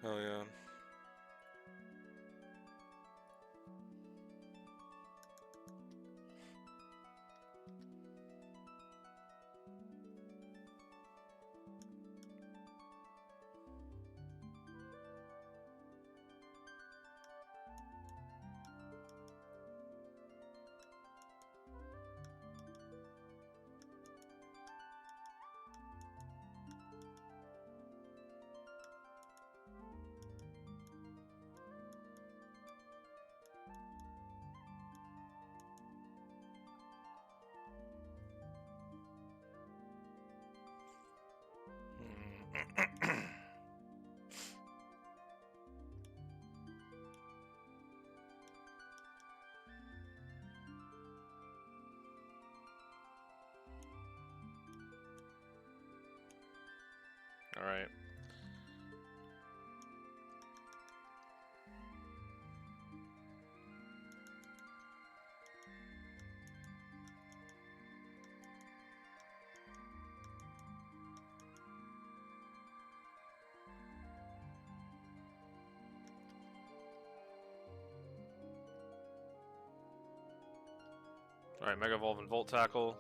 Oh yeah. All right. Alright, Mega Evolve and Volt Tackle.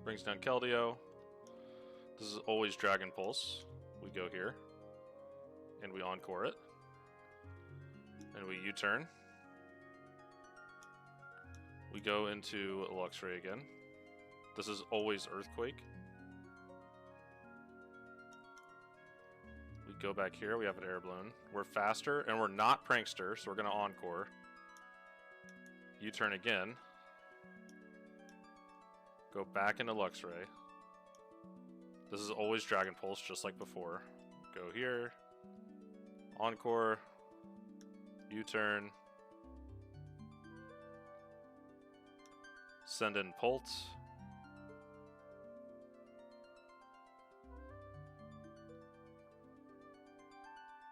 Brings down Keldeo. This is always Dragon Pulse. We go here. And we Encore it. And we U-turn. We go into Luxray again. This is always Earthquake. We go back here, we have an Air Balloon. We're faster, and we're not Prankster, so we're going to Encore. U-turn again. Go back into Luxray. This is always Dragon Pulse, just like before. Go here. Encore. U-turn. Send in Pulse.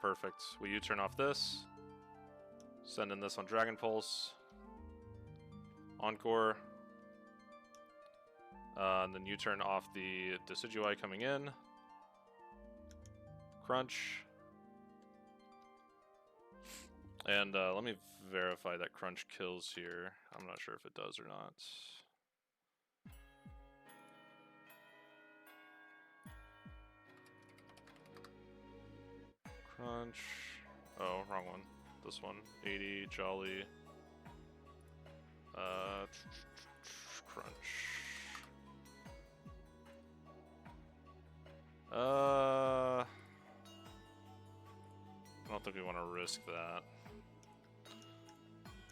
Perfect. We U-turn off this. Send in this on Dragon Pulse. Encore. And then U-turn off the Decidueye coming in. Crunch. And let me verify that Crunch kills here. I'm not sure if it does or not. Crunch. Oh, wrong one. This one. 80, Jolly. Crunch. I don't think we want to risk that.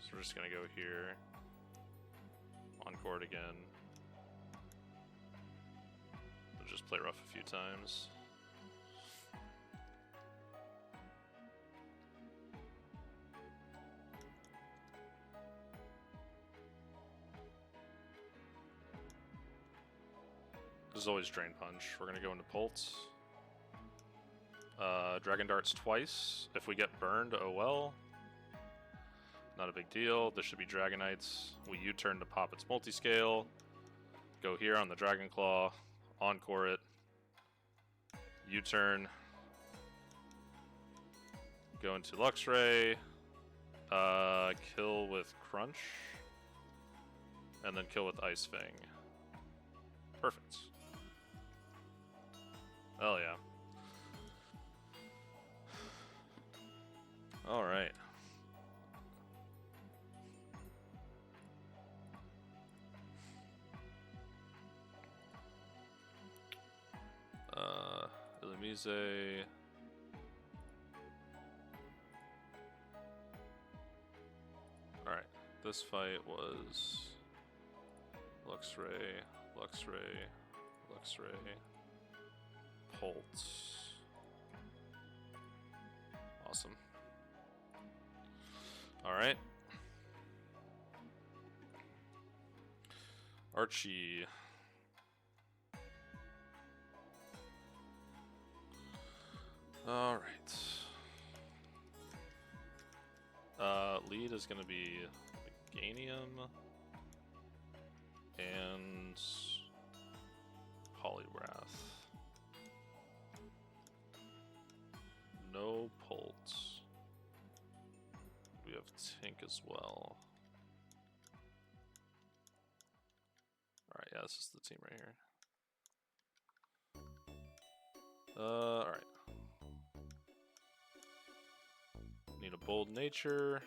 So we're just gonna go here. Encore it again. We'll just play rough a few times. This is always Drain Punch. We're gonna go into Pulse. Dragon Darts twice. If we get burned, oh well. Not a big deal. This should be Dragonites. We U-turn to pop its multiscale. Go here on the Dragon Claw. Encore it. U-turn. Go into Luxray. Kill with Crunch. And then kill with Ice Fang. Perfect. Hell yeah. Alright. Illumise. Alright. This fight was Luxray, Luxray, Luxray, Pulse. Awesome. Alright. Archie. Alright. Lead is going to be Meganium and Poliwrath. tank as well. Alright, yeah, this is the team right here. Alright. Need a bold nature.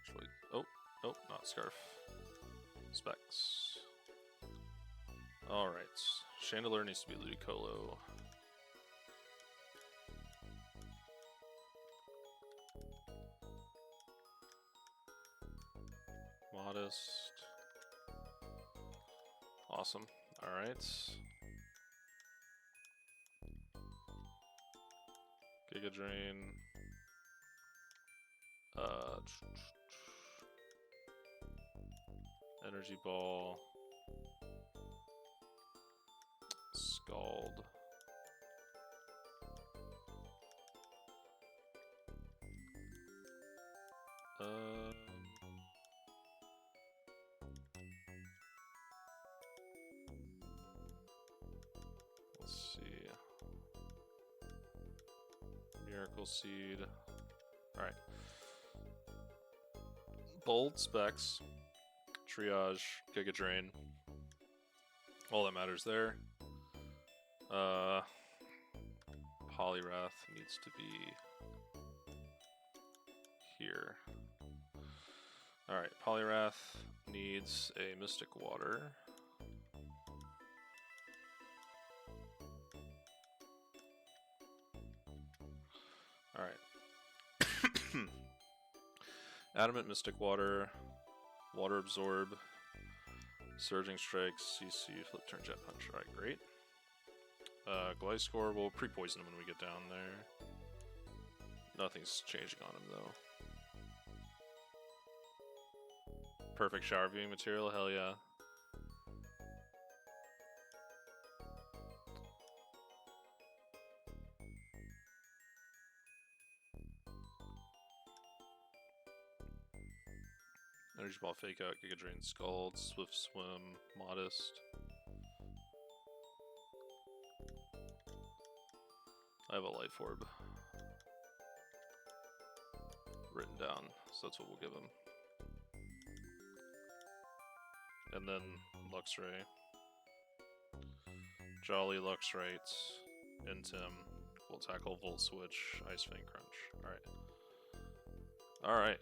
Choice. Oh, not scarf. Specs. Alright. Chandelier needs to be Ludicolo. Modest. Awesome. Alright. Giga Drain. Energy Ball. Scald. Let's see. Miracle Seed. Alright. Bold specs. Triage. Giga Drain. All that matters there. Polyrath needs to be here. Alright, Polyrath needs a Mystic Water. Alright. Adamant, Mystic Water, Water Absorb, Surging Strikes, CC, Flip Turn, Jet Punch. Alright, great. Gliscor, we'll pre-poison him when we get down there. Nothing's changing on him though. Perfect shower viewing material, hell yeah. Energy Ball, Fake Out, Giga Drain, Scald, Swift Swim, Modest. I have a Life Orb written down, so that's what we'll give him. And then Luxray. Jolly, Luxrite, Intim. We'll tackle Volt Switch, Ice Fang Crunch. Alright. Alright.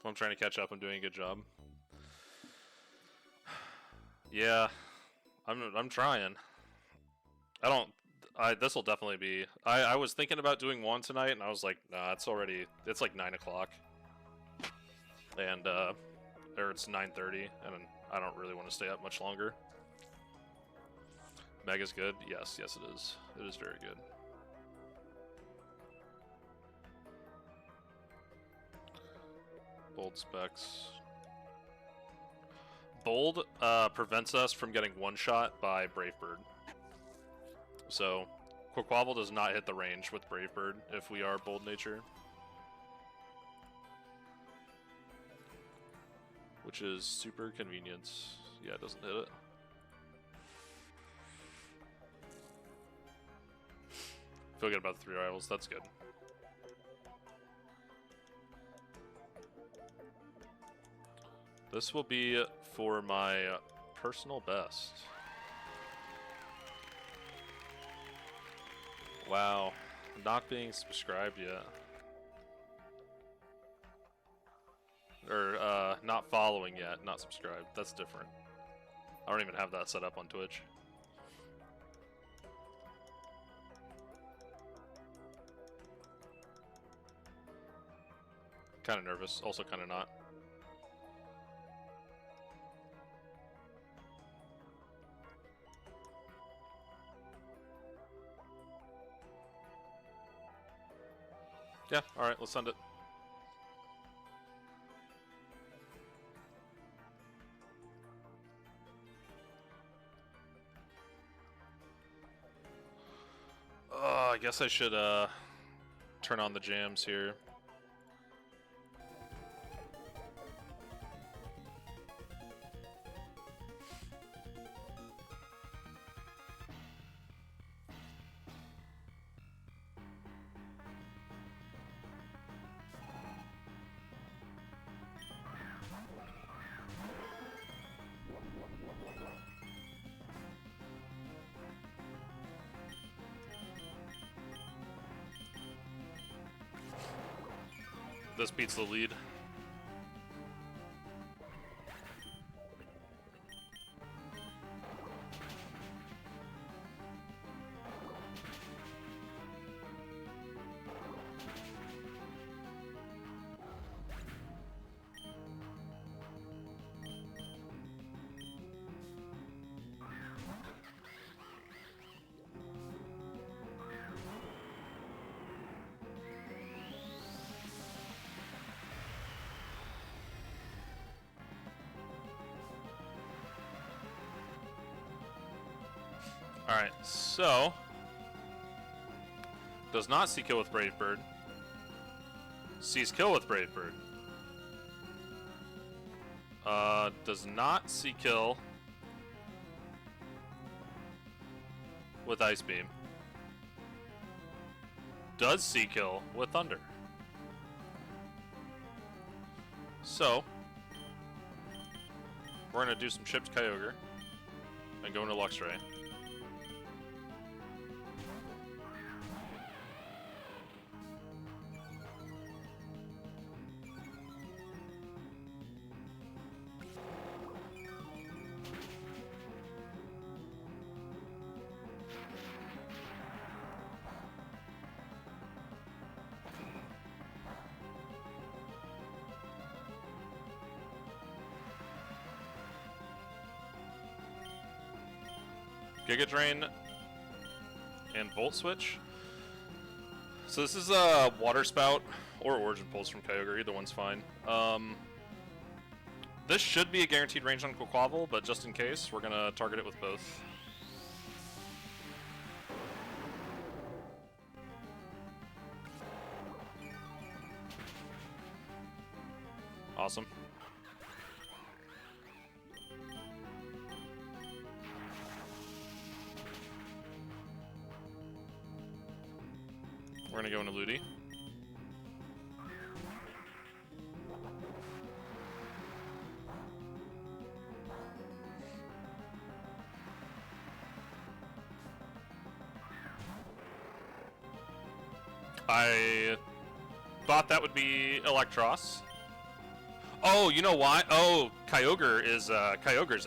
I'm trying to catch up. I'm doing a good job. Yeah, I'm trying. This will definitely be. I was thinking about doing one tonight, and I was like, nah, it's like 9 o'clock, and or it's 9:30, and I don't really want to stay up much longer. Mega's good. Yes, it is. It is very good. Bold specs. Bold prevents us from getting one-shot by Brave Bird. So, Quaquaval does not hit the range with Brave Bird if we are Bold Nature. Which is super convenient. Yeah, it doesn't hit it. Feel good about the 3 rivals, that's good. This will be for my personal best. Wow, not being subscribed yet. Or, not following yet, not subscribed. That's different. I don't even have that set up on Twitch. Kinda nervous, also kinda not. Yeah, alright, let's send it. I guess I should turn on the jams here. This beats the lead. Alright, so does not see kill with Brave Bird. Sees kill with Brave Bird. Does not see kill with Ice Beam. Does see kill with Thunder. So we're gonna do some chipped Kyogre and go into Luxray. Giga Drain and Volt Switch. So this is a Water Spout or Origin Pulse from Kyogre, either one's fine. This should be a guaranteed range on Quaquaval, but just in case, we're gonna target it with both. Awesome. We're gonna go into Ludi. I thought that would be Electros. Oh, you know why? Oh, Kyogre's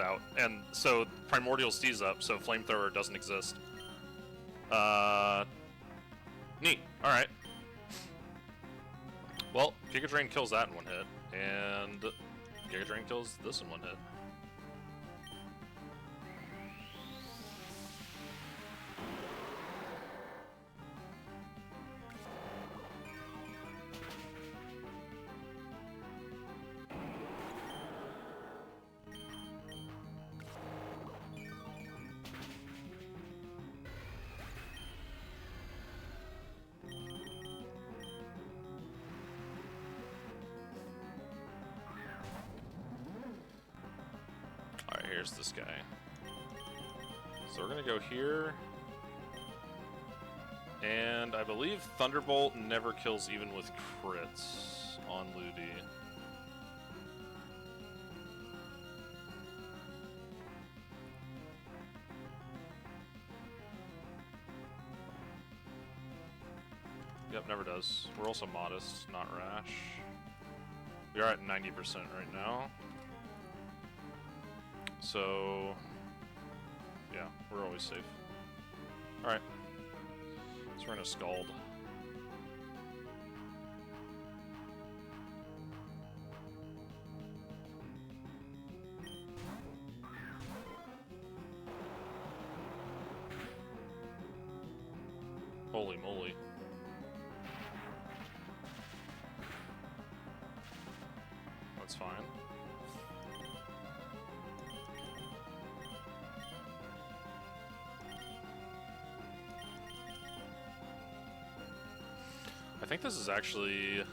out, and so Primordial Stee's up, so Flamethrower doesn't exist. Neat. Alright. Well, Giga Drain kills that in one hit, and Giga Drain kills this in one hit. Here's this guy. So we're gonna go here. And I believe Thunderbolt never kills even with crits on Ludi. Yep, never does. We're also modest, not rash. We are at 90% right now. So, yeah, we're always safe. Alright. So we're gonna Scald. Holy moly. that's fine. I think this is actually...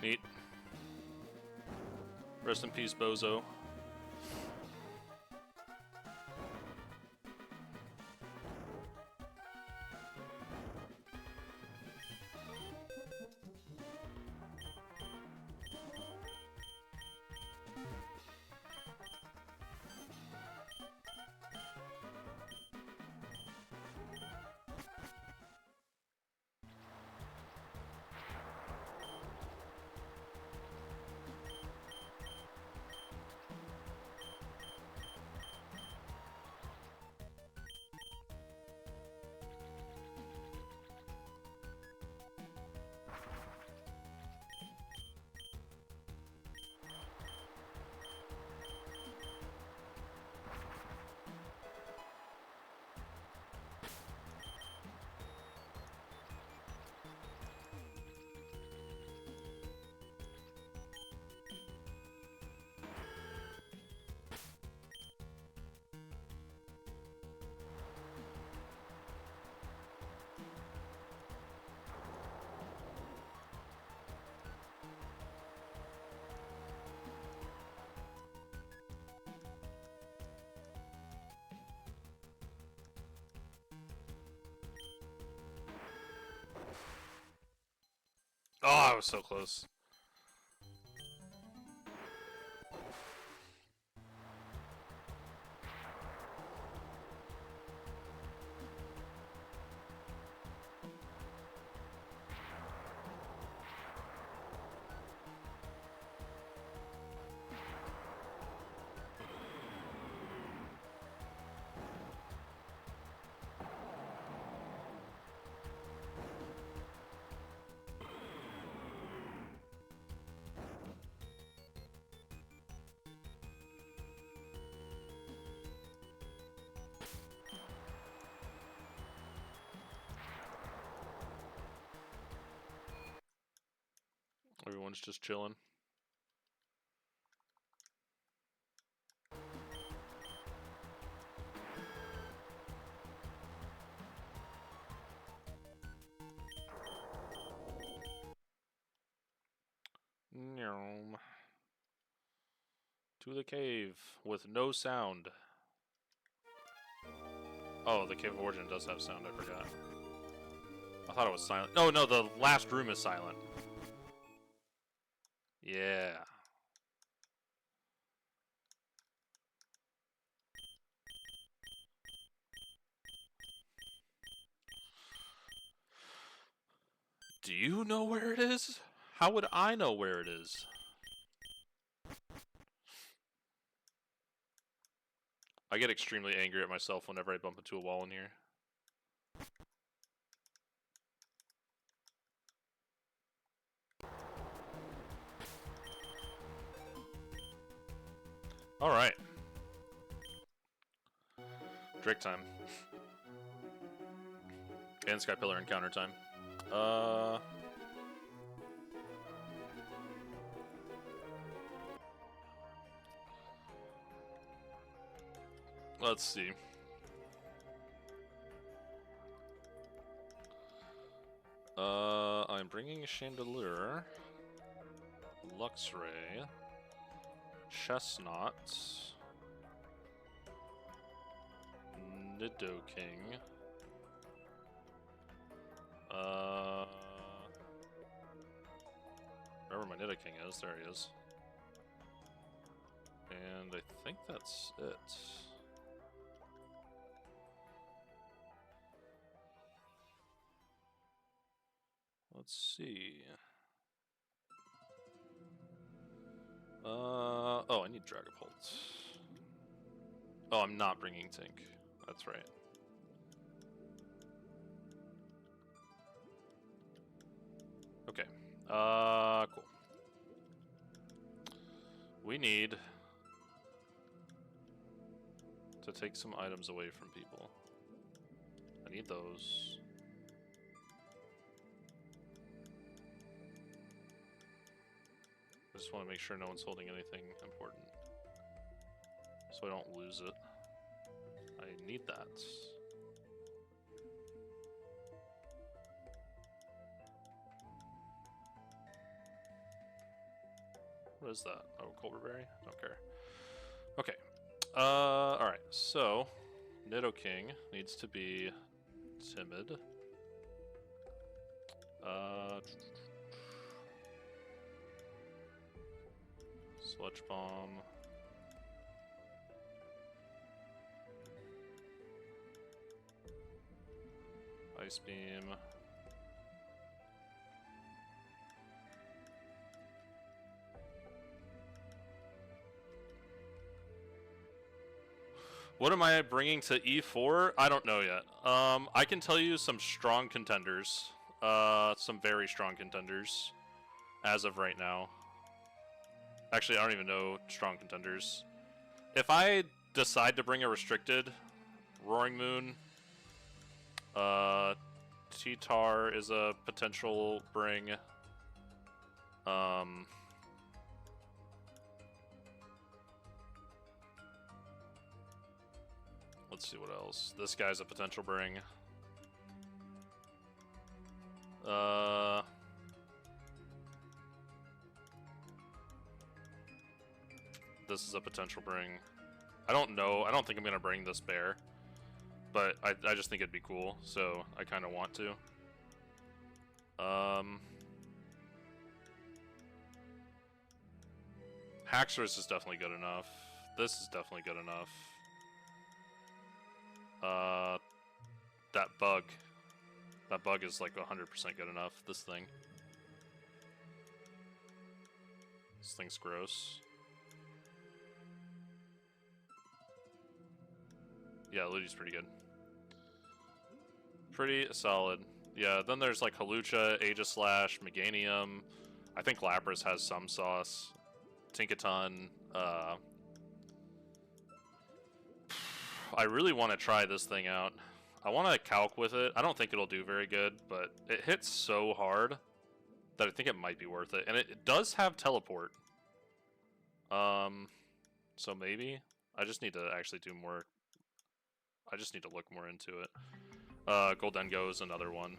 Neat. Rest in peace, Bozo. Oh, I was so close. Everyone's just chilling. Nyom. To the cave with no sound. Oh, the Cave of Origin does have sound, I forgot. I thought it was silent. Oh, no, the last room is silent. Yeah. Do you know where it is? How would I know where it is? I get extremely angry at myself whenever I bump into a wall in here. Alright. Drake time. And Sky Pillar encounter time. Let's see. I'm bringing a Chandelier, Luxray, Chestnut, Nidoking, wherever my Nidoking is, there he is. And I think that's it. Let's see. Oh, I need Dragapult. Oh, I'm not bringing Tink. That's right. Okay. Cool. We need to take some items away from people. I need those. I just want to make sure no one's holding anything important, so I don't lose it. I need that. What is that? Oh, Colberberry? Don't care. Okay. Alright, so Nidoking needs to be timid. Sludge Bomb. Ice Beam. What am I bringing to E4? I don't know yet. I can tell you some strong contenders. Some very strong contenders. As of right now. Actually, I don't even know strong contenders. If I decide to bring a restricted, Roaring Moon, T-Tar is a potential bring. Let's see what else. This guy's a potential bring. This is a potential bring. I don't know. I don't think I'm gonna bring this bear, but I just think it'd be cool, so I kind of want to. Haxorus is definitely good enough. This is definitely good enough. That bug. That bug is like 100% good enough. This thing. This thing's gross. Yeah, Ludi's pretty good. Pretty solid. Yeah, then there's like Hawlucha, Aegislash, Meganium. I think Lapras has some sauce. Tinkaton. I really want to try this thing out. I want to calc with it. I don't think it'll do very good, but it hits so hard that I think it might be worth it. And it does have teleport. So maybe. I just need to actually do more. I just need to look more into it. Goldengo is another one.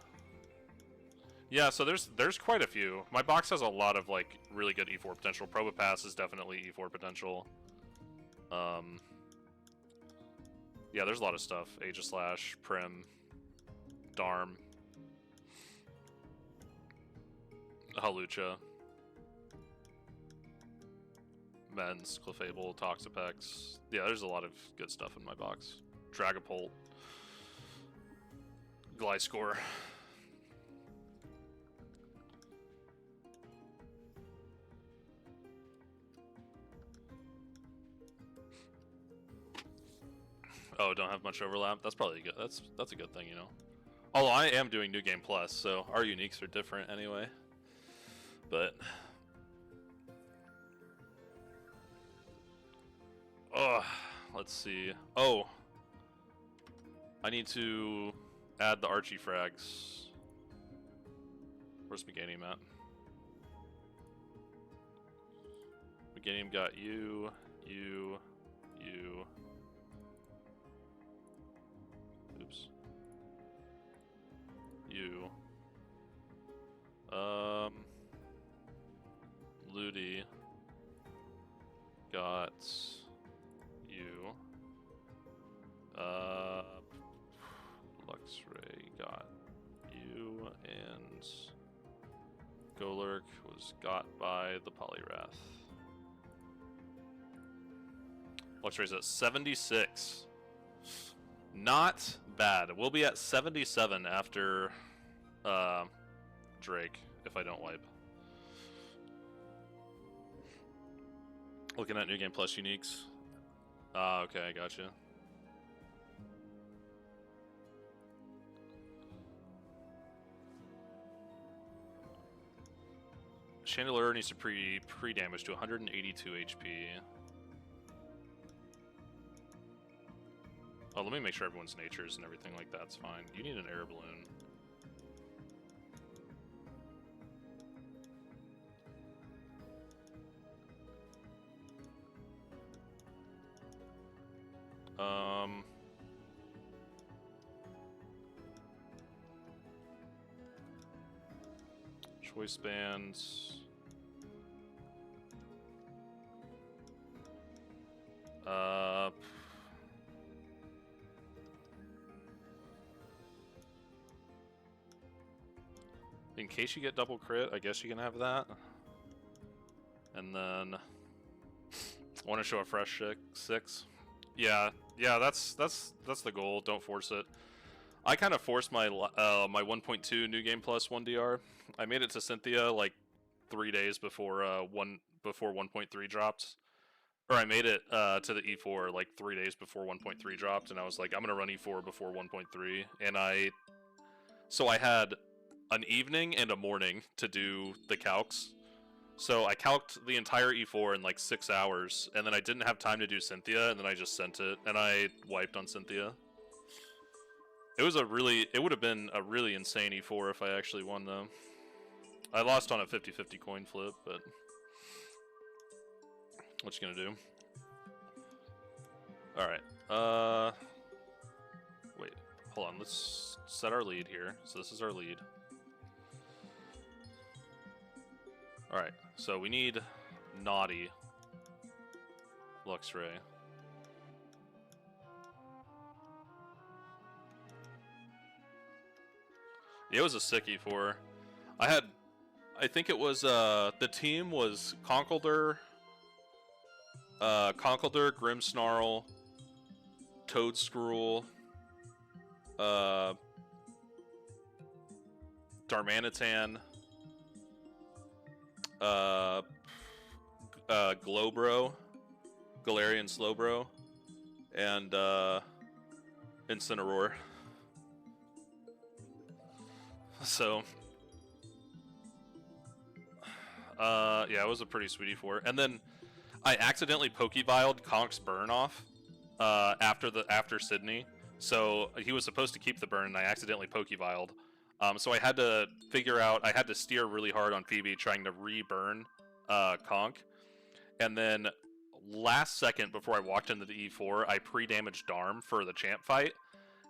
Yeah, so there's quite a few. My box has a lot of like really good E4 potential. Probopass is definitely E4 potential. Yeah, there's a lot of stuff. Aegislash, Prim, Darm, Hawlucha, Men's, Clefable, Toxapex. Yeah, there's a lot of good stuff in my box. Dragapult, Gliscor. Oh, don't have much overlap. That's probably good. That's a good thing, you know. Although I am doing New Game Plus, so our uniques are different anyway. But let's see. Oh, I need to add the Archie frags. Where's Meganium at? Meganium got you. Oops. You. Ludi got you. Luxray got you, and Golurk was got by the Poliwrath. Luxray's at 76. Not bad. We'll be at 77 after Drake if I don't wipe. Looking at New Game Plus uniques. Ah, okay, I gotcha. Chandelier needs to pre-damage to 182 HP. Oh, let me make sure everyone's natures and everything like that's fine. You need an air balloon. Choice bands. In case you get double crit, I guess you can have that. And then want to show a fresh 6. Yeah, that's the goal. Don't force it. I kind of forced my my 1.2 New Game Plus 1DR. I made it to Cynthia like 3 days before 1.3 dropped. Or I made it to the E4 like 3 days before 1.3 dropped, and I was like, I'm gonna run E4 before 1.3, and I had an evening and a morning to do the calcs. So I calced the entire E4 in like 6 hours, and then I didn't have time to do Cynthia, and then I just sent it, and I wiped on Cynthia. It would have been a really insane E4 if I actually won though. I lost on a 50-50 coin flip, but what you gonna do? Alright, wait, hold on, let's set our lead here. So this is our lead. Alright, so we need Naughty Luxray. It was a sick E4. I think it was, the team was Conkeldurr, Grimmsnarl, Toadscruel, Darmanitan, Glowbro, Galarian Slowbro, and Incineroar. So, yeah, it was a pretty sweet E4. And then I accidentally Pokeviled Conk's burn off after Sydney. So he was supposed to keep the burn, and I accidentally Pokeviled. So I had to figure out, I had to steer really hard on Phoebe trying to re-burn Conk. And then last second before I walked into the E4, I pre-damaged Darm for the champ fight.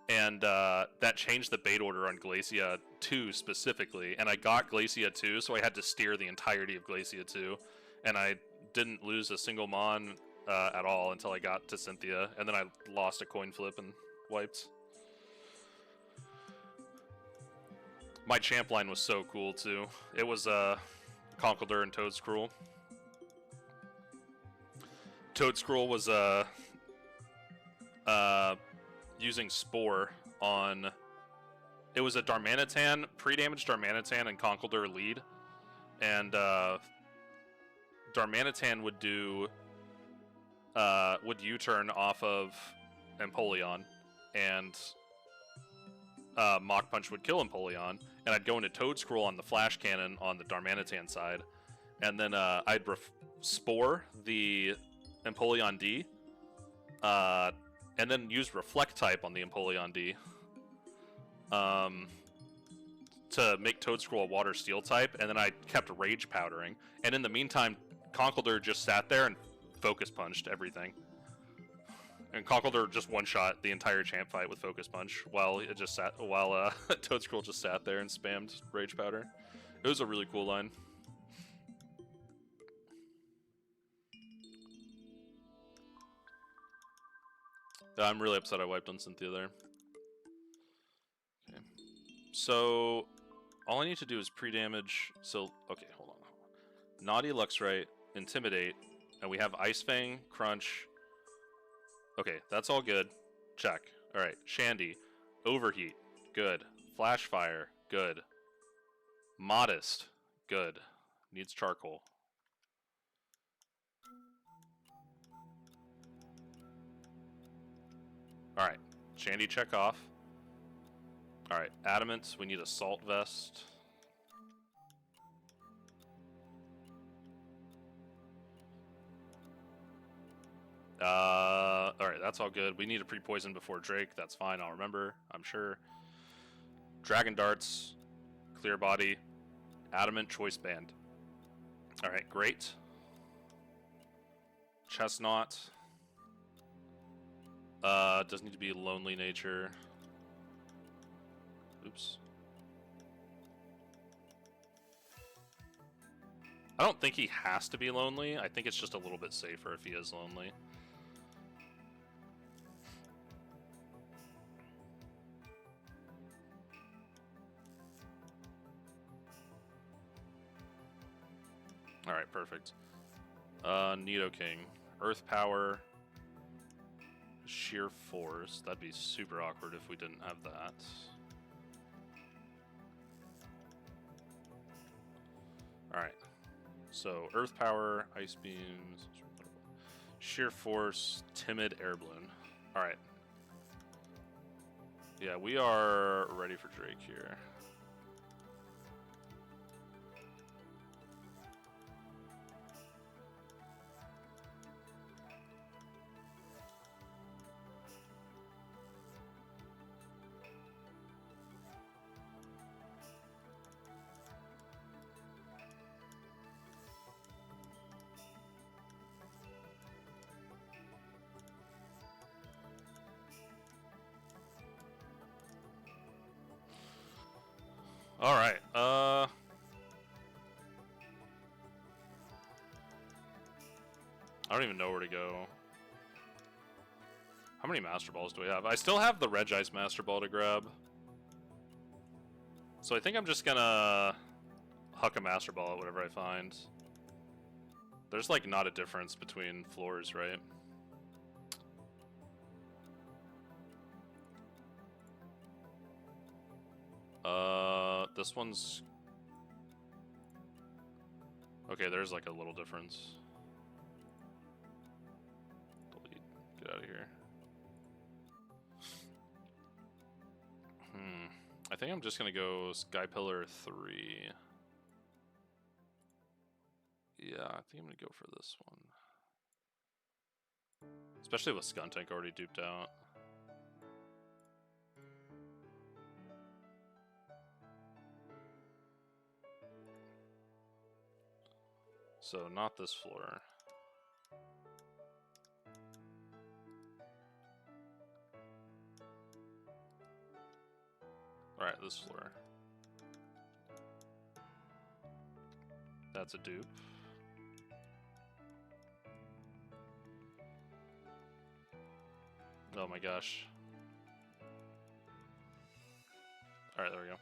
And that changed the bait order on Glacia 2 specifically. And I got Glacia 2, so I had to steer the entirety of Glacia 2. And I didn't lose a single Mon at all until I got to Cynthia. And then I lost a coin flip and wiped. My champ line was so cool too. It was Conkeldurr and Toadscruel. Toadscruel was using Spore on... It was a Darmanitan, pre-damaged Darmanitan and Conkeldurr lead. And Darmanitan would do... would U-turn off of Empoleon. And Mach Punch would kill Empoleon. And I'd go into Toadscruel on the Flash Cannon on the Darmanitan side. And then I'd Spore the Empoleon D. And then use Reflect type on the Empoleon D. To make Toadscruel a Water Steel type. And then I kept Rage Powdering. And in the meantime, Conkeldurr just sat there and Focus Punched everything. And Conkeldurr just one-shot the entire champ fight with Focus Punch while Toadscruel just sat there and spammed Rage Powder. It was a really cool line. I'm really upset I wiped on Cynthia there. Okay. So, all I need to do is pre-damage. So, okay, hold on. Naughty Luxray, Intimidate, and we have Ice Fang, Crunch. Okay, that's all good. Check. Alright, Shandy. Overheat. Good. Flash Fire. Good. Modest. Good. Needs Charcoal. Alright, Shandy check off. Alright, Adamant, we need Assault Vest. Alright, that's all good. We need a pre-poison before Drake, that's fine, I'll remember, I'm sure. Dragon Darts, Clear Body, Adamant Choice Band. Alright, great. Chestnut. Does need to be Lonely Nature. Oops. I don't think he has to be lonely. I think it's just a little bit safer if he is lonely. Alright, perfect. Nidoking. Earth Power. Sheer Force. That'd be super awkward if we didn't have that. Alright. So, Earth Power, Ice Beams, Sheer Force, Timid Air Balloon. Alright. Yeah, we are ready for Drake here. Alright, I don't even know where to go. How many Master Balls do we have? I still have the Regice Master Ball to grab. So I think I'm just gonna huck a Master Ball at whatever I find. There's like not a difference between floors, right? This one's... Okay, there's like a little difference. Delete. Get out of here. I think I'm just gonna go Sky Pillar 3. Yeah, I think I'm gonna go for this one. Especially with Skuntank already duped out. So, not this floor. Alright, this floor. That's a dupe. Oh my gosh. Alright, there we go.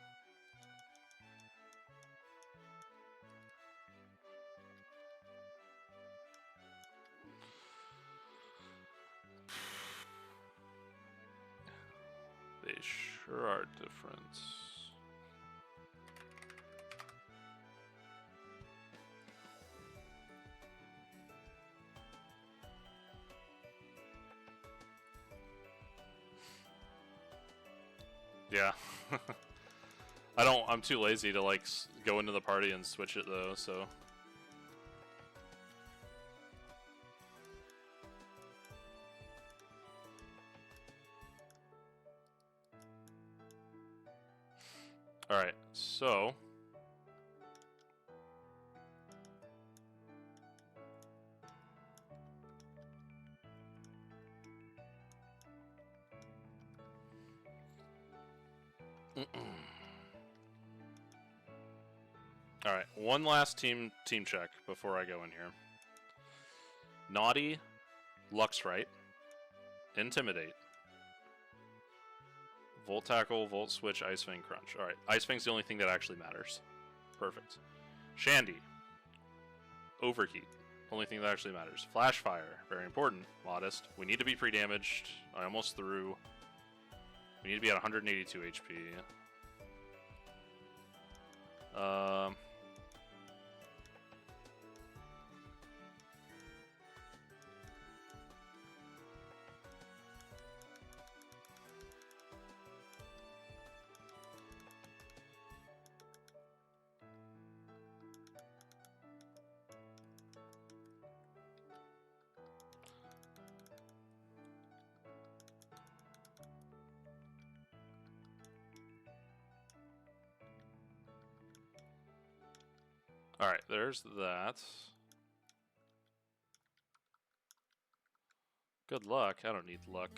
They sure are different. Yeah. I'm too lazy to like go into the party and switch it though, so. Alright, so. Alright, one last team check before I go in here. Naughty, Luxrite, Intimidate, Volt Tackle, Volt Switch, Ice Fang, Crunch. Alright, Ice Fang's the only thing that actually matters. Perfect. Shandy, Overheat, only thing that actually matters. Flash Fire, very important. Modest. We need to be pre-damaged. I almost threw. We need to be at 182 HP. Alright, there's that. Good luck. I don't need luck.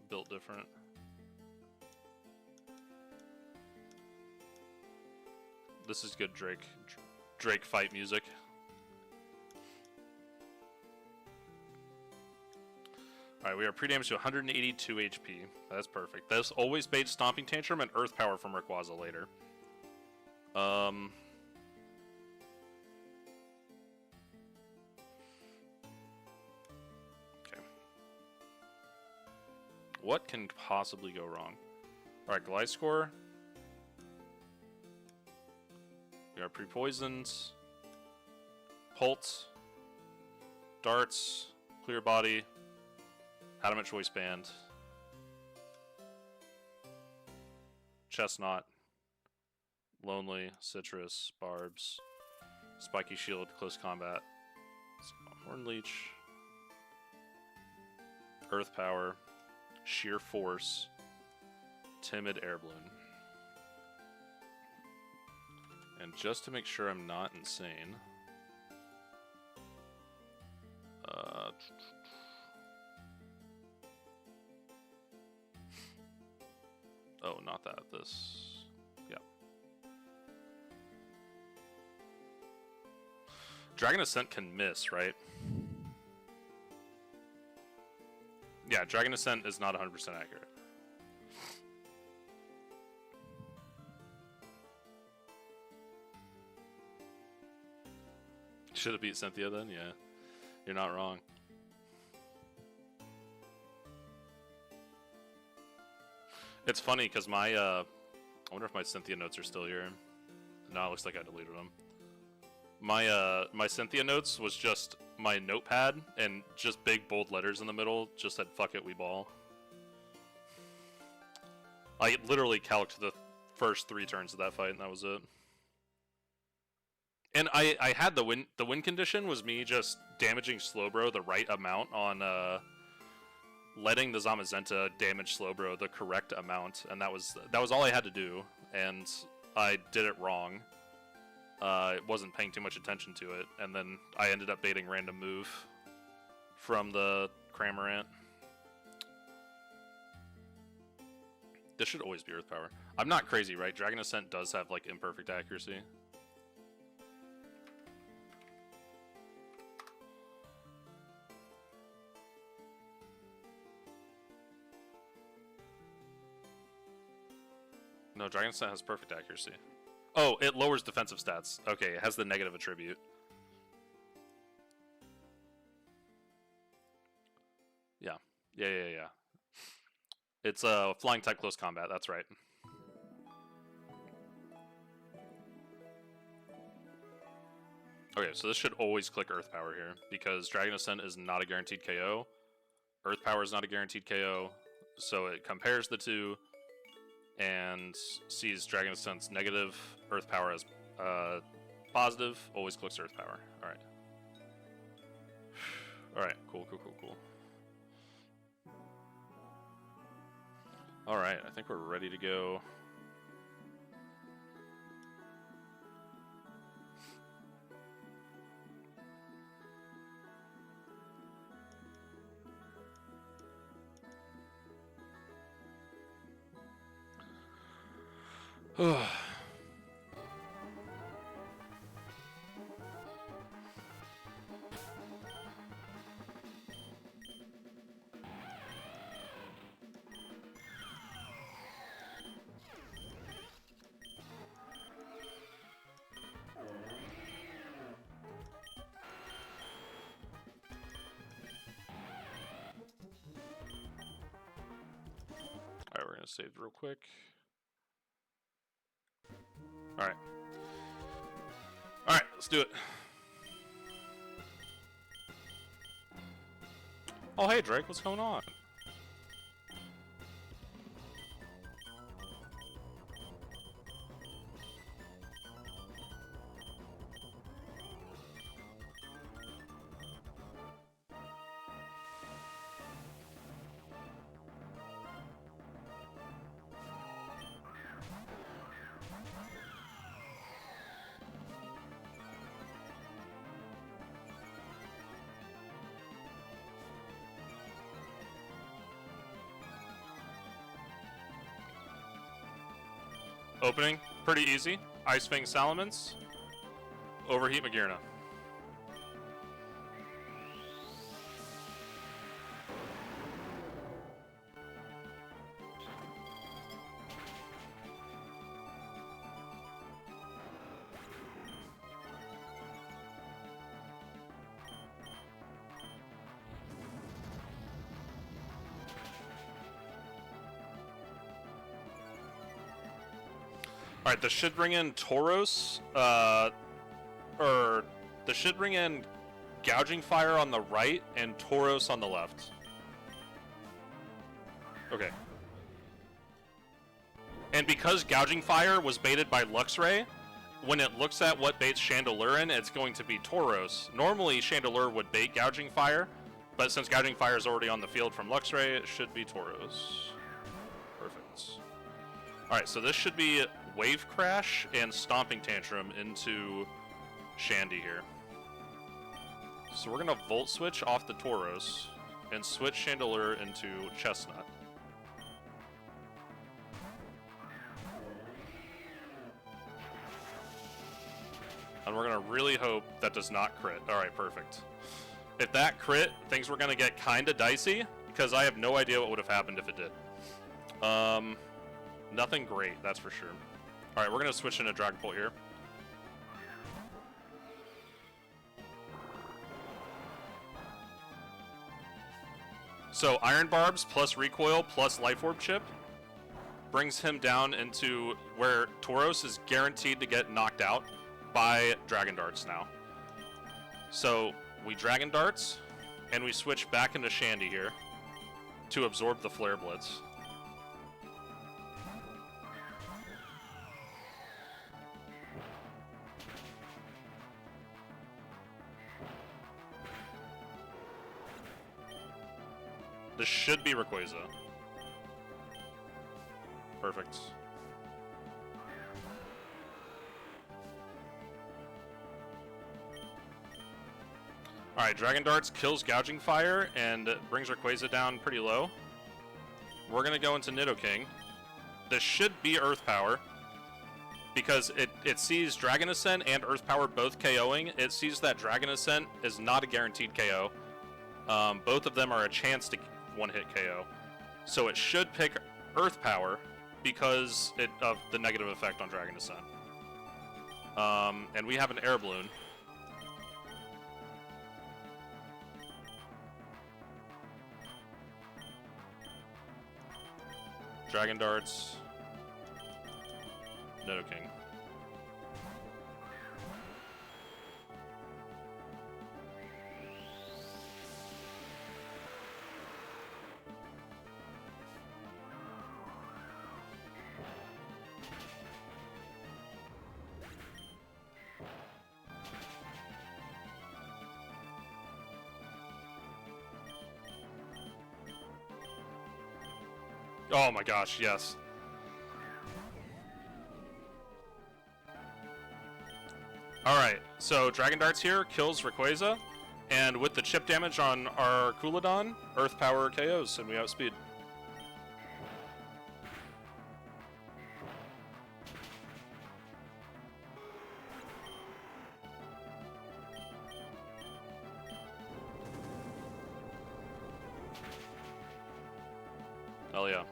Built different. This is good Drake fight music. Alright, we are pre-damaged to 182 HP. That's perfect. This always baits Stomping Tantrum and Earth Power from Rayquaza later. Okay. What can possibly go wrong? Alright, Gliscor. We are pre-poisoned. Pult. Darts. Clear Body. Adamant Choice Band. Chestnut. Lonely. Citrus. Barbs. Spiky Shield. Close Combat. Horn Leech. Earth Power. Sheer Force. Timid Air Balloon. And just to make sure I'm not insane... oh, not that. This... yeah. Dragon Ascent can miss, right? Yeah, Dragon Ascent is not 100% accurate. Should have beat Cynthia then? Yeah. You're not wrong. It's funny because my, I wonder if my Cynthia notes are still here. No, it looks like I deleted them. My Cynthia notes was just my notepad and just big bold letters in the middle. Just said, fuck it, we ball. I literally calced the first 3 turns of that fight and that was it. And I had the win condition was me just damaging Slowbro the right amount on letting the Zamazenta damage Slowbro the correct amount, and that was all I had to do, and I did it wrong. It wasn't paying too much attention to it, and then I ended up baiting random move from the Cramorant. This should always be Earth Power. I'm not crazy, right? Dragon Ascent does have like imperfect accuracy. No, Dragon Ascent has perfect accuracy. Oh, it lowers defensive stats. Okay, it has the negative attribute. Yeah. Yeah. It's a flying type close combat, that's right. Okay, so this should always click Earth Power here, because Dragon Ascent is not a guaranteed KO. Earth Power is not a guaranteed KO, so it compares the two, and sees Dragon Ascent's negative, Earth Power as positive, always clicks Earth Power. Alright. Alright, cool. Alright, I think we're ready to go. Alright, we're gonna save real quick. Alright. Alright, let's do it. Oh, hey, Drake, what's going on? Opening, pretty easy. Ice Fang Salamence. Overheat Magearna. Alright, this should bring in Tauros, this should bring in Gouging Fire on the right and Tauros on the left. Okay. And because Gouging Fire was baited by Luxray, when it looks at what baits Chandelure in, it's going to be Tauros. Normally, Chandelure would bait Gouging Fire, but since Gouging Fire is already on the field from Luxray, it should be Tauros. Perfect. Alright, so this should be Wave Crash and Stomping Tantrum into Shandy here. So we're going to Volt Switch off the Tauros and switch Chandelure into Chestnut. And we're going to really hope that does not crit. Alright, perfect. If that crit, things were going to get kind of dicey, because I have no idea what would have happened if it did. Nothing great, that's for sure. Alright, we're going to switch into Dragapult here. So, Iron Barbs plus Recoil plus Life Orb Chip brings him down into where Tauros is guaranteed to get knocked out by Dragon Darts now. So, we Dragon Darts, and we switch back into Shandy here to absorb the Flare Blitz. This should be Rayquaza. Perfect. Alright, Dragon Darts kills Gouging Fire and brings Rayquaza down pretty low. We're going to go into Nidoking. This should be Earth Power, because it sees Dragon Ascent and Earth Power both KOing. It sees that Dragon Ascent is not a guaranteed KO. Both of them are a chance to one-hit KO. So it should pick Earth Power because of the negative effect on Dragon Ascent. And we have an Air Balloon. Dragon Darts. Nidoking. Oh my gosh, yes. Alright, so Dragon Darts here kills Rayquaza, and with the chip damage on our Coolodon, Earth Power KOs, and we outspeed. Hell yeah.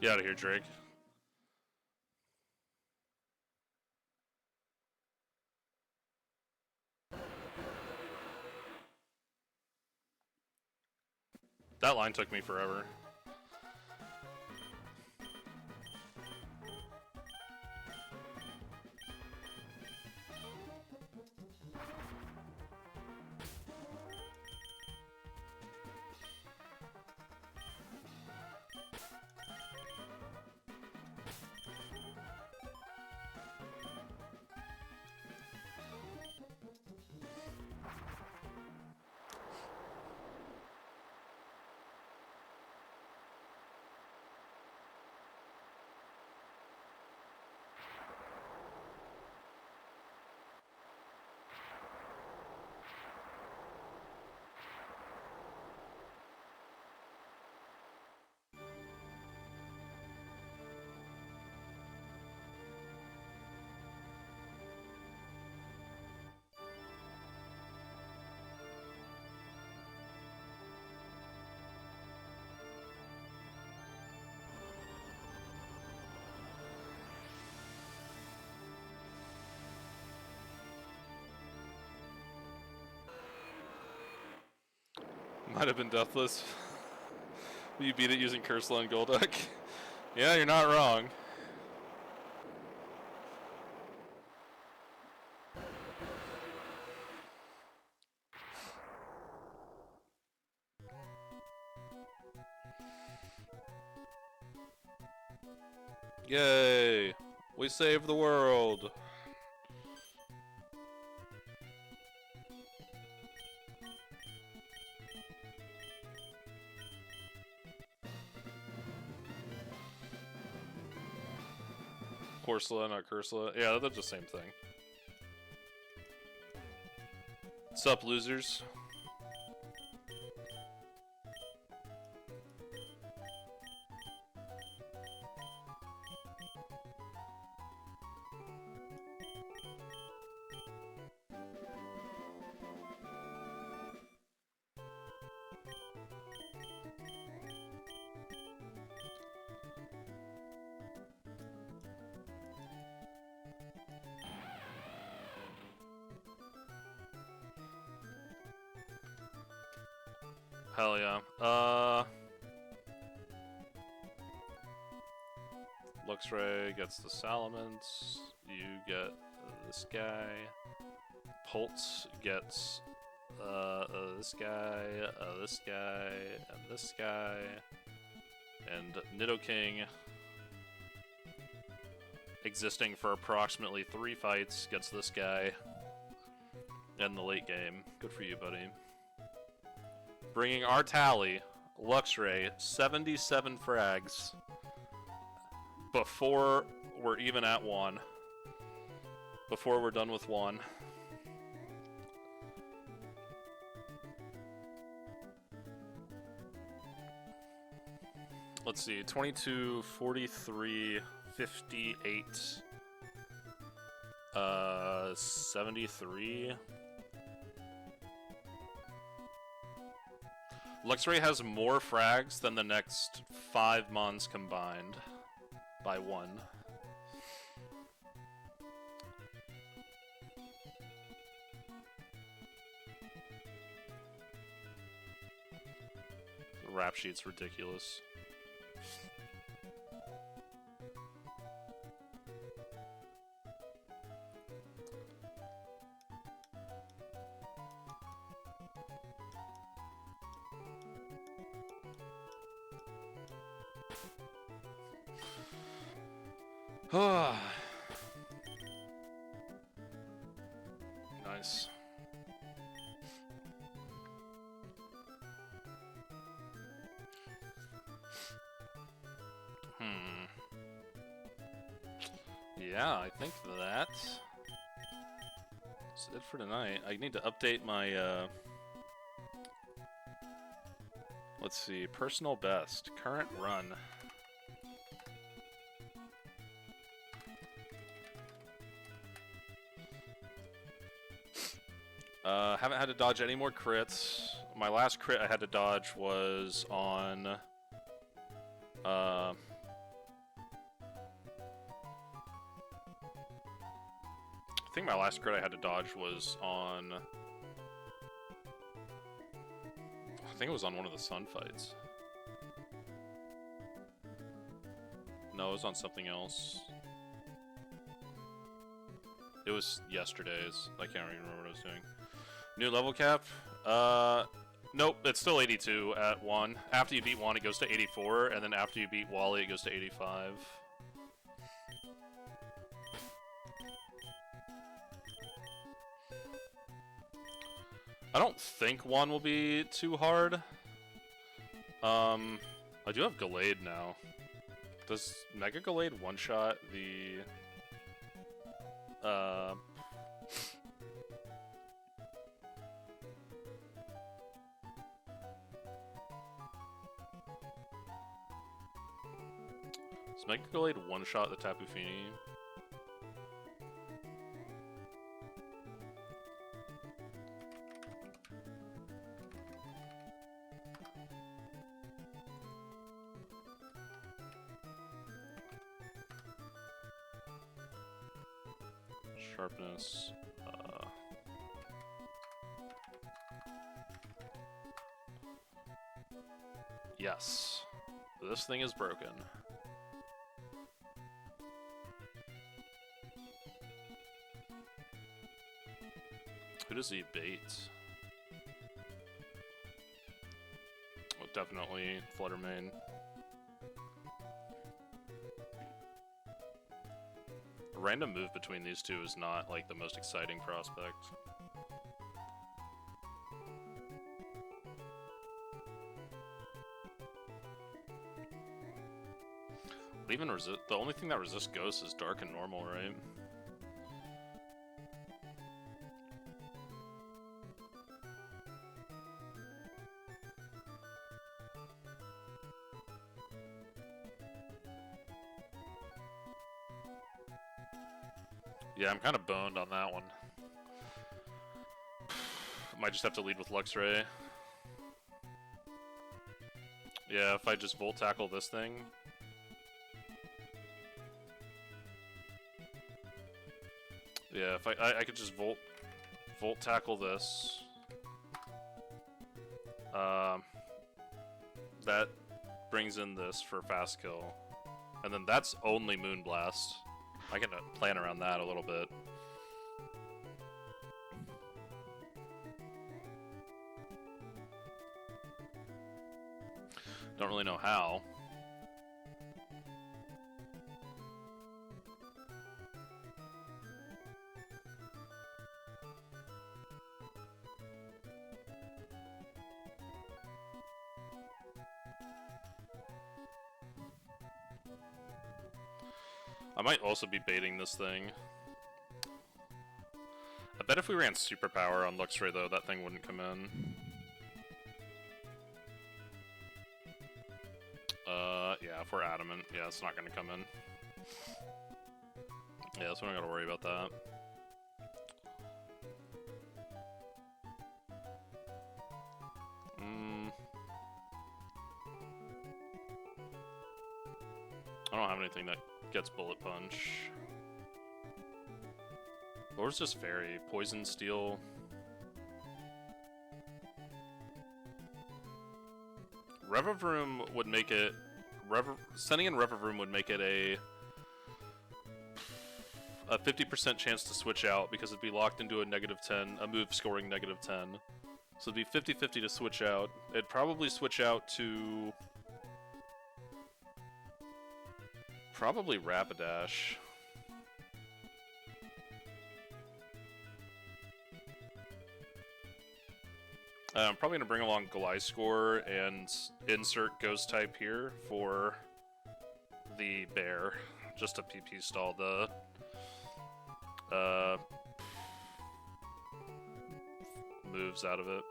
Get out of here, Drake. That line took me forever. Might have been Deathless. You beat it using Cursula and Golduck. Yeah, you're not wrong. Yay! We saved the world! Corsola, not Cursula. Yeah, they're the same thing. Sup, losers? Hell yeah. Luxray gets the Salamence. You get this guy. Pulse gets this guy, this guy, and this guy. And Nidoking, existing for approximately 3 fights, gets this guy in the late game. Good for you, buddy. Bringing our tally, Luxray, 77 frags before we're even at 1. Before we're done with 1. Let's see, 22, 43, 58, 73. Luxray has more frags than the next 5 months combined by 1. The rap sheet's ridiculous. Nice. Yeah, I think that's it for tonight. I need to update my, let's see, personal best, current run. Haven't had to dodge any more crits. My last crit I had to dodge was on, I think my last crit I had to dodge was on, I think it was on one of the Sun fights. No, it was on something else. It was yesterday's. I can't even remember what I was doing. New level cap? Nope, it's still 82 at 1. After you beat 1, it goes to 84, and then after you beat Wally, it goes to 85. I don't think 1 will be too hard. I do have Gallade now. Does Mega Gallade one-shot the... Does Mega Gallade one-shot the Tapu Fini? Sharpness. Yes. This thing is broken. Who does he bait? Well, definitely Fluttermane. A random move between these two is not like the most exciting prospect. Even resist. The only thing that resists Ghost is Dark and Normal, right? Yeah, I'm kind of boned on that one. Might just have to lead with Luxray. Yeah, if I just Volt Tackle this thing. Yeah, if I could just Volt Tackle this. That brings in this for fast kill. And then that's only Moonblast. I can plan around that a little bit. Don't really know how. I might also be baiting this thing. I bet if we ran Superpower on Luxray, though, that thing wouldn't come in. Yeah, if we're Adamant, yeah, it's not gonna come in. Yeah, so we don't gotta worry about that. I don't have anything that gets Bullet Punch. Or is just Fairy? Poison, Steel. Revavroom would make it... Sending in Revavroom would make it a 50% chance to switch out because it'd be locked into a -10, a move scoring -10. So it'd be 50-50 to switch out. It'd probably switch out to... probably Rapidash. I'm probably going to bring along Gliscor and insert Ghost type here for the bear, just to PP stall the moves out of it.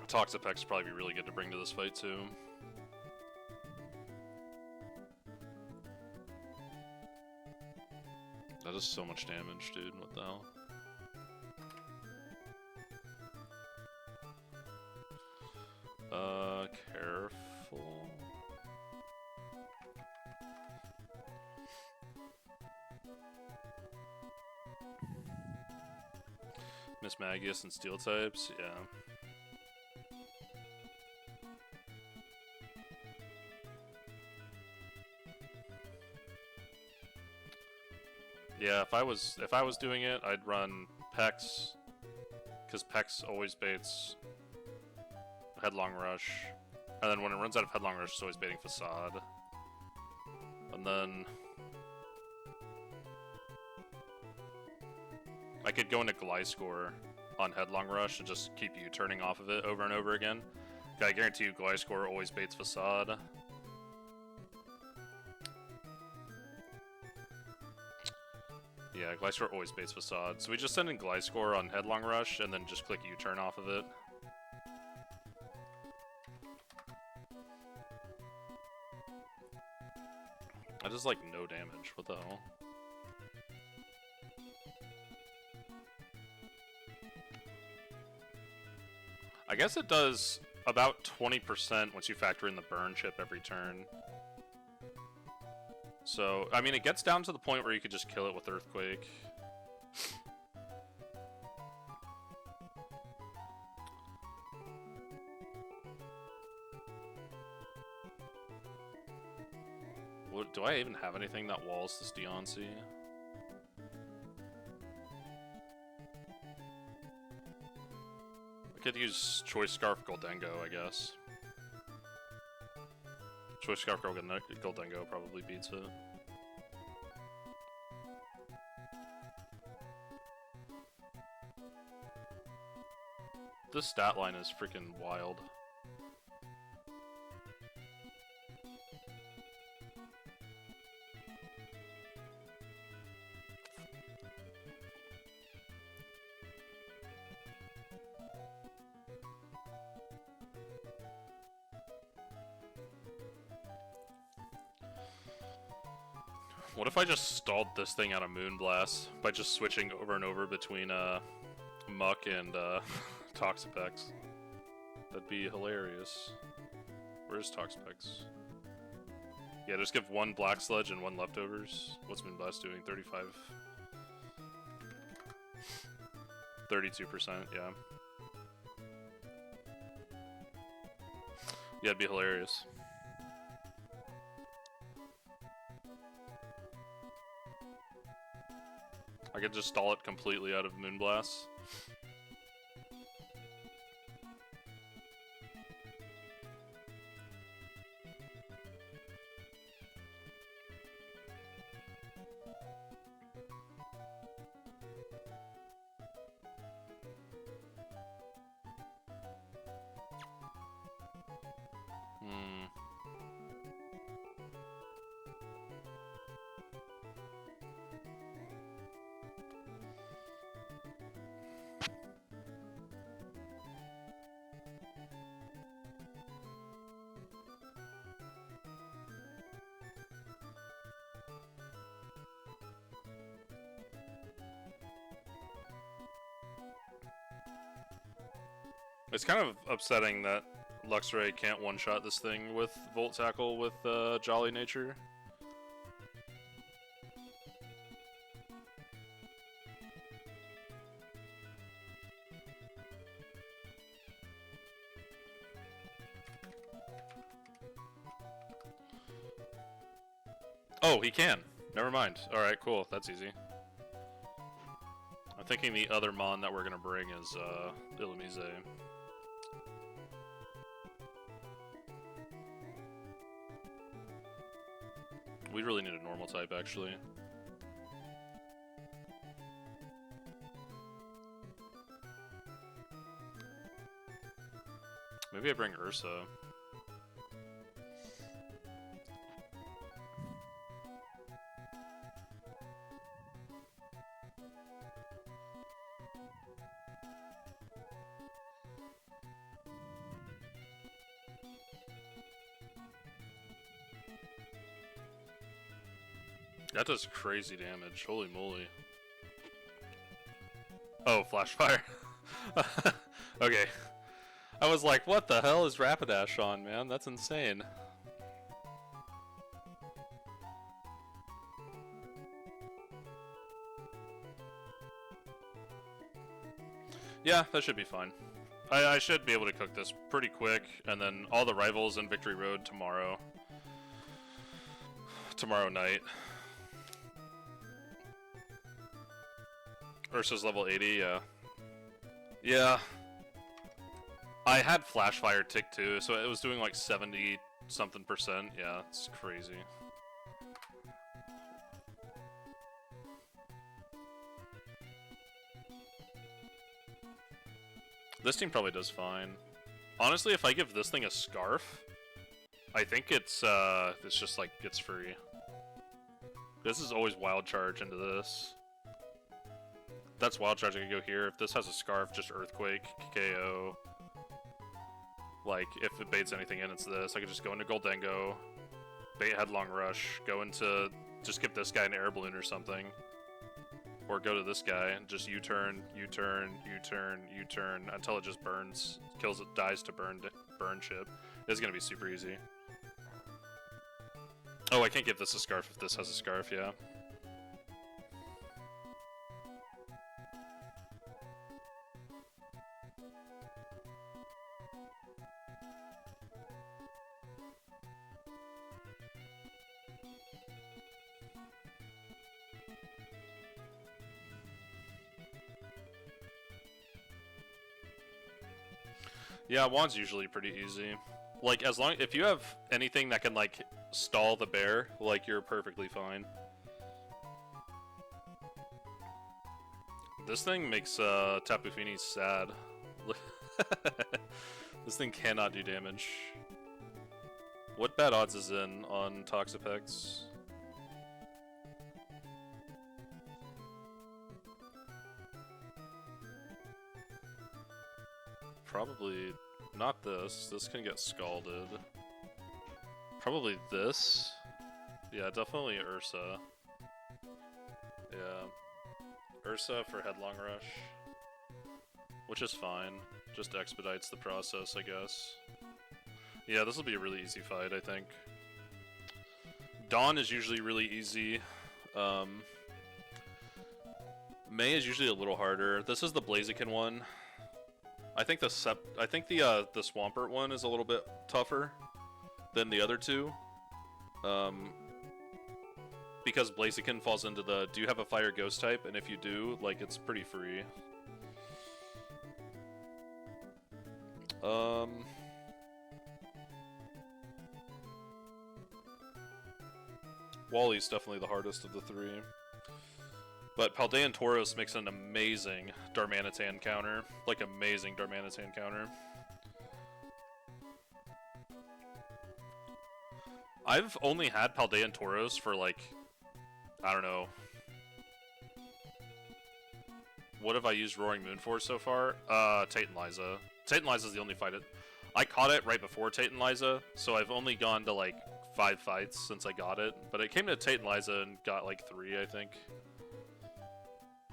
Toxapex would probably be really good to bring to this fight too. That is so much damage, dude. What the hell? Careful. Miss Magius and Steel types, yeah. Yeah, if I was doing it, I'd run Pex, because Pex always baits Headlong Rush, and then when it runs out of Headlong Rush, it's always baiting Facade. And then I could go into Gliscor on Headlong Rush and just keep you turning off of it over and over again. I guarantee you Gliscor always baits Facade. Yeah, Gliscor always baits Facade. So we just send in Gliscor on Headlong Rush and then just click U-turn off of it. That does like no damage. What the hell? I guess it does about 20% once you factor in the burn chip every turn. So, I mean, it gets down to the point where you could just kill it with Earthquake. do I even have anything that walls this Deoncy? I could use Choice Scarf Goldengo, I guess. Choice Scarf Goldengo probably beats it. This stat line is freaking wild. What if I just stalled this thing out of Moonblast by just switching over and over between Muck and Toxapex? That'd be hilarious. Where's Toxapex? Yeah, just give one Black Sludge and one Leftovers. What's Moonblast doing? 35. 32%, yeah. Yeah, it'd be hilarious. I could just stall it completely out of Moonblast. It's kind of upsetting that Luxray can't one-shot this thing with Volt Tackle with Jolly Nature. Oh, he can. Never mind. Alright, cool. That's easy. I'm thinking the other Mon that we're gonna bring is Illumise. We really need a normal type, actually. Maybe I bring Ursa. That does crazy damage, holy moly. Oh, Flash Fire. Okay. I was like, what the hell is Rapidash on, man? That's insane. Yeah, that should be fine. I should be able to cook this pretty quick, and then all the rivals in Victory Road tomorrow. Tomorrow night. Ursa's level 80, yeah. Yeah. I had Flash Fire tick too, so it was doing like 70-something%. Yeah, it's crazy. This team probably does fine. Honestly, if I give this thing a Scarf, I think it's just like gets free. This is always Wild Charge into this. That's Wild Charge, I can go here. If this has a Scarf, just Earthquake, KO. Like, if it baits anything in, it's this. I could just go into Goldengo, bait Headlong Rush, go into, just give this guy an Air Balloon or something. Or go to this guy and just U-turn, U-turn, U-turn, U-turn, until it just burns, kills it, dies to burn chip. It's gonna be super easy. Oh, I can't give this a Scarf if this has a Scarf, yeah. Yeah, wand's usually pretty easy. Like, as long if you have anything that can like stall the bear, like you're perfectly fine. This thing makes Tapu Fini sad. This thing cannot do damage. What bad odds is in on Toxapex? Probably not this. This can get scalded. Probably this. Yeah, definitely Ursa. Yeah. Ursa for Headlong Rush. Which is fine. Just expedites the process, I guess. Yeah, this will be a really easy fight, I think. Dawn is usually really easy. May is usually a little harder. This is the Blaziken one. I think the Swampert one is a little bit tougher than the other two. Because Blaziken falls into the do you have a fire ghost type, and if you do, like, it's pretty free. Wally's definitely the hardest of the three. But Paldean Tauros makes an amazing Darmanitan counter. Like, amazing Darmanitan counter. I've only had Paldean Tauros for, like, I don't know. What have I used Roaring Moon for so far? Tate and Liza. Tate and Liza's the only fight I caught it right before Tate and Liza, so I've only gone to, like, 5 fights since I got it. But it came to Tate and Liza and got, like, 3, I think.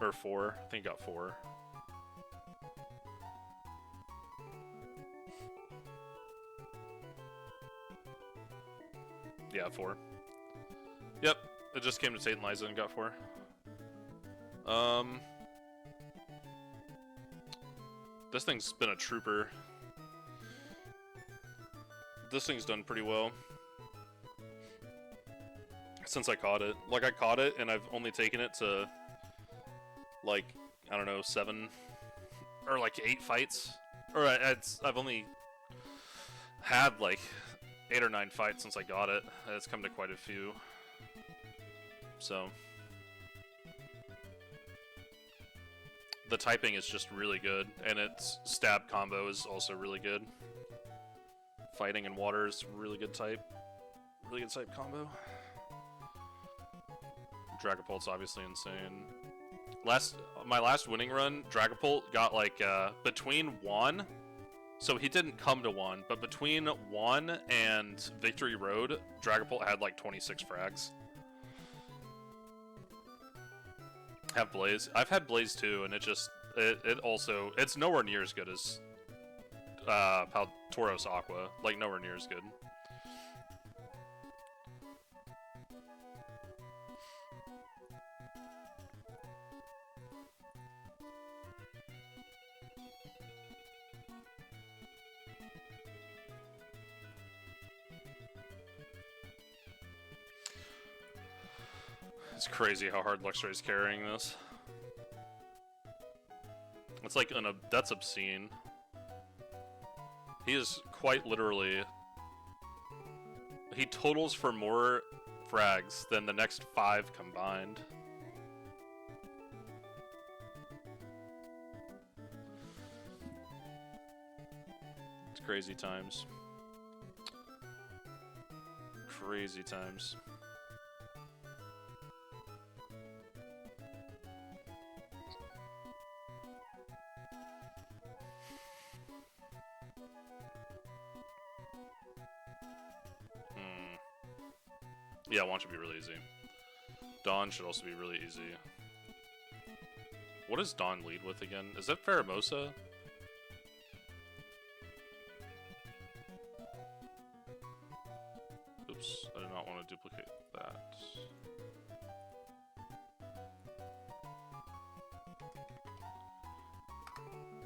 Or 4. I think I got 4. Yeah, 4. Yep, it just came to Tate and Liza and got 4. This thing's been a trooper. This thing's done pretty well since I caught it. Like, I caught it and I've only taken it to, like, I don't know, 7 or like 8 fights. Or I've only had like 8 or 9 fights since I got it. It's come to quite a few. So the typing is just really good, and its stab combo is also really good. Fighting and water is really good type. Really good type combo. Dragapult's obviously insane. My last winning run, Dragapult got like between 1, so he didn't come to 1, but between 1 and Victory Road, Dragapult had like 26 frags. Have Blaze. I've had Blaze too, and it's nowhere near as good as Tauros Aqua. Like, nowhere near as good. It's crazy how hard Luxray's carrying this. It's like that's obscene. He is quite literally. He totals for more frags than the next 5 combined. It's crazy times. Crazy times. Yeah, Wand should be really easy. Dawn should also be really easy. What does Dawn lead with again? Is that Pheromosa? Oops, I did not want to duplicate that.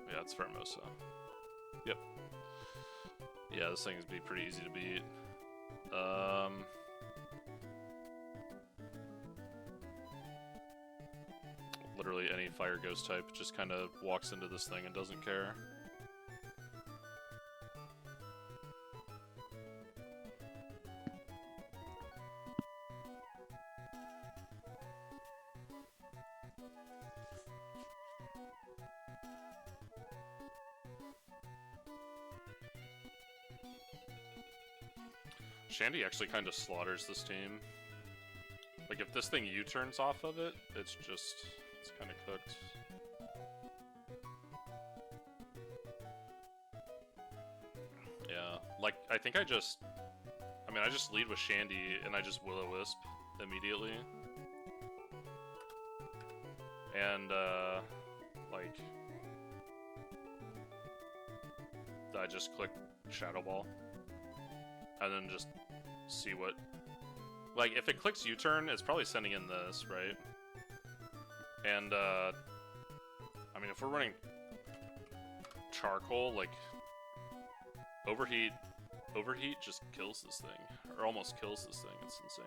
Yeah, it's Pheromosa. Yep. Yeah, this thing would be pretty easy to beat. Literally any fire ghost type just kind of walks into this thing and doesn't care. Shandy actually kind of slaughters this team. Like, if this thing U-turns off of it, it's kind of cooked. Yeah, like, I just lead with Shandy, and I just Will-O-Wisp immediately. And, like, I just click Shadow Ball. And then just see what... Like, if it clicks U-turn, it's probably sending in this, right? And, I mean, if we're running Charcoal, like, Overheat just kills this thing. Or almost kills this thing, it's insane.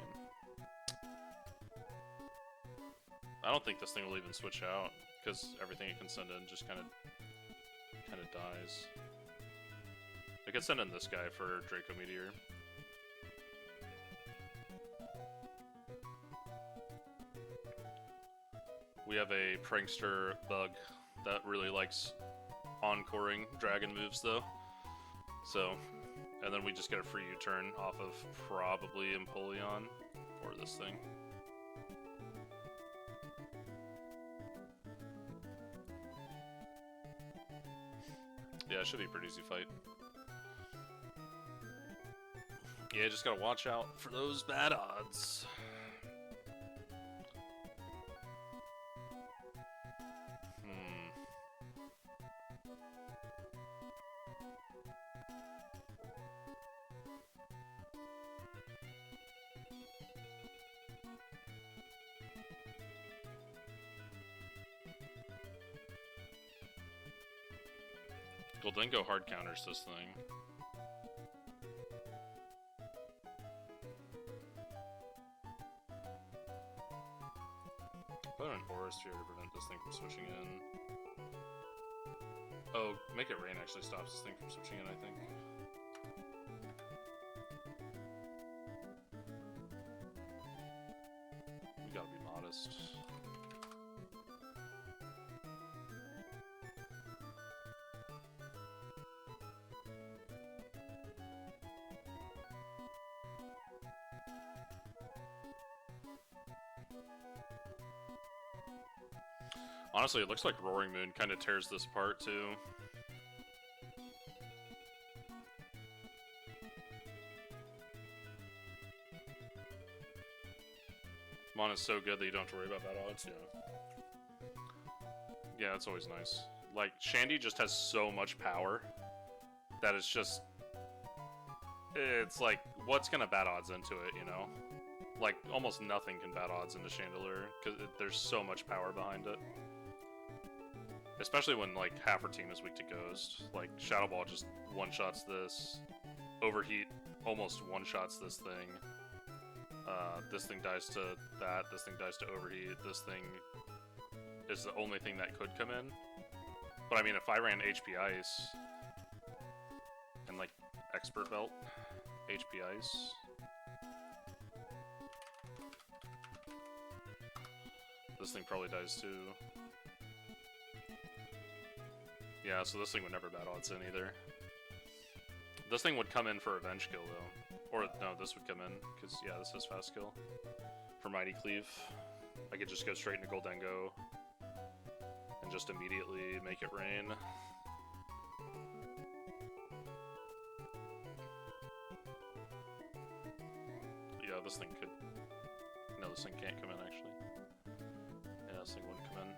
I don't think this thing will even switch out, because everything it can send in just kind of dies. I could send in this guy for Draco Meteor. We have a Prankster bug that really likes encoring dragon moves, though. So, and then we just get a free U-turn off of probably Empoleon for this thing. Yeah, it should be a pretty easy fight. Yeah, just gotta watch out for those bad odds. Goldengo hard counters this thing. Put an Aura Sphere to prevent this thing from switching in. Oh, Make It Rain actually stops this thing from switching in, I think. We gotta be modest. Honestly, it looks like Roaring Moon kind of tears this apart, too. Mon is so good that you don't have to worry about bad odds, yeah. Yeah, it's always nice. Like, Shandy just has so much power that it's just... It's like, what's gonna bad odds into it, you know? Like, almost nothing can bad odds into Chandelure, because there's so much power behind it. Especially when, like, half her team is weak to Ghost. Like, Shadow Ball just one-shots this. Overheat almost one-shots this thing. This thing dies to that. This thing dies to Overheat. This thing is the only thing that could come in. But, I mean, if I ran HP Ice and, like, Expert Belt, HP Ice... This thing probably dies too. Yeah, so this thing would never bad odds in either. This thing would come in for Revenge Kill though. Or, no, this would come in, because, yeah, this is Fast Kill. For Mighty Cleave. I could just go straight into Goldengo. And just immediately make it rain. Yeah, this thing could... No, this thing can't come in, actually. Yeah, this thing wouldn't come in.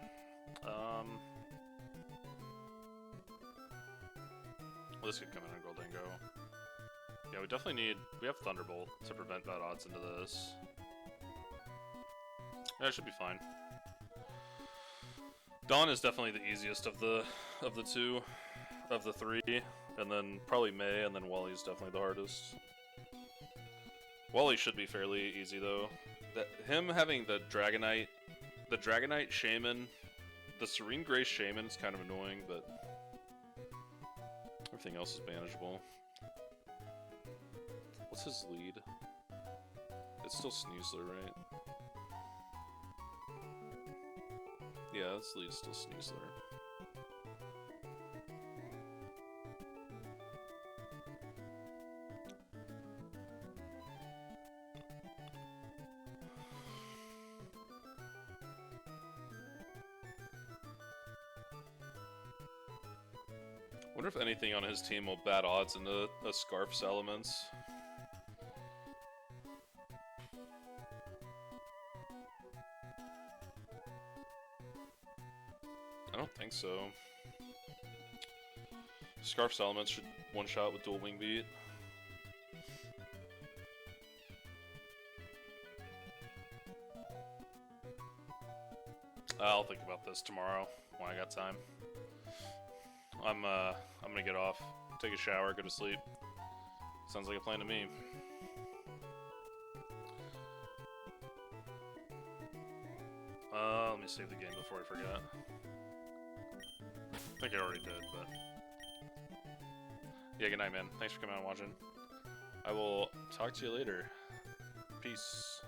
This could come in on Goldengo. Yeah, we definitely need... We have Thunderbolt to prevent bad odds into this. Yeah, it should be fine. Dawn is definitely the easiest of the two, of the three, and then probably May, and then Wally's definitely the hardest. Wally should be fairly easy though. Him having the Dragonite Shaman, the Serene Grace Shaman is kind of annoying, but everything else is manageable. What's his lead? It's still Sneasler, right? Yeah, his lead's still Sneasler. Wonder if anything on his team will bat odds into a Scarf's elements. I don't think so. Scarf's elements should one-shot with dual wing beat. I'll think about this tomorrow when I got time. I'm gonna get off, take a shower, go to sleep. Sounds like a plan to me. Let me save the game before I forget. I think I already did, but yeah. Good night, man. Thanks for coming out and watching. I will talk to you later. Peace.